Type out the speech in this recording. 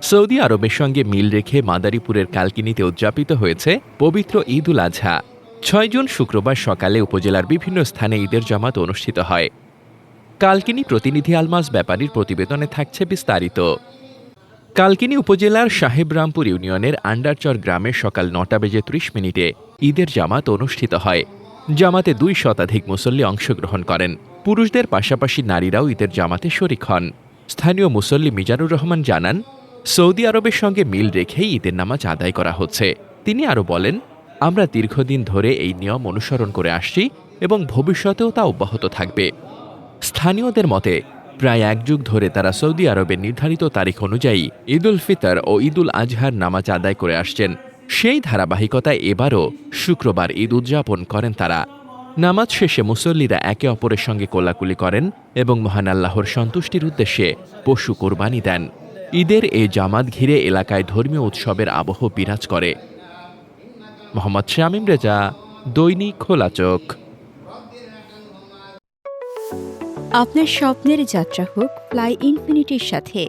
Saudi আরবের সঙ্গে মিল রেখে মাদারীপুরের কালকিনিতে উদযাপিত হয়েছে পবিত্র ঈদ উল আজহা। ৬ জুন শুক্রবার সকালে উপজেলার বিভিন্ন স্থানে ঈদের জামাত অনুষ্ঠিত হয়। কালকিনি প্রতিনিধি আলমাস ব্যাপারীর প্রতিবেদনে থাকছে বিস্তারিত। কালকিনি উপজেলার সাহেবরামপুর ইউনিয়নের আন্ডারচর গ্রামে সকাল ৯টা বেজে ৩০ মিনিটে ঈদের জামাত অনুষ্ঠিত হয়। জামাতে ২ শতাধিক মুসল্লি অংশগ্রহণ করেন। পুরুষদের পাশাপাশি নারীরাও ঈদের জামাতে শরিক হন। স্থানীয় মুসল্লি মিজানুর রহমান জানান, সৌদি আরবের সঙ্গে মিল রেখেই ঈদের নামাজ আদায় করা হচ্ছে। তিনি আরও বলেন, আমরা দীর্ঘদিন ধরে এই নিয়ম অনুসরণ করে আসছি এবং ভবিষ্যতেও তা অব্যাহত থাকবে। স্থানীয়দের মতে প্রায় ১ যুগ ধরে তারা সৌদি আরবের নির্ধারিত তারিখ অনুযায়ী ঈদ উল ফিতর ও ঈদ উল আজহার নামাজ আদায় করে আসছেন। সেই ধারাবাহিকতায় এবারও শুক্রবার ঈদ উদযাপন করেন তারা। নামাজ শেষে মুসল্লিরা একে অপরের সঙ্গে কোলাকুলি করেন এবং মহান আল্লাহর সন্তুষ্টির উদ্দেশ্যে পশু কোরবানি দেন। ঈদের এই জামাত ঘিরে এলাকায় ধর্মীয় উৎসবের আবহ বিরাজ করে। মোহাম্মদ শামীম রেজা, দৈনিক খোলা চোখ। আপনার স্বপ্নের যাত্রা হোক ফ্লাই ইনফিনিটির সাথে।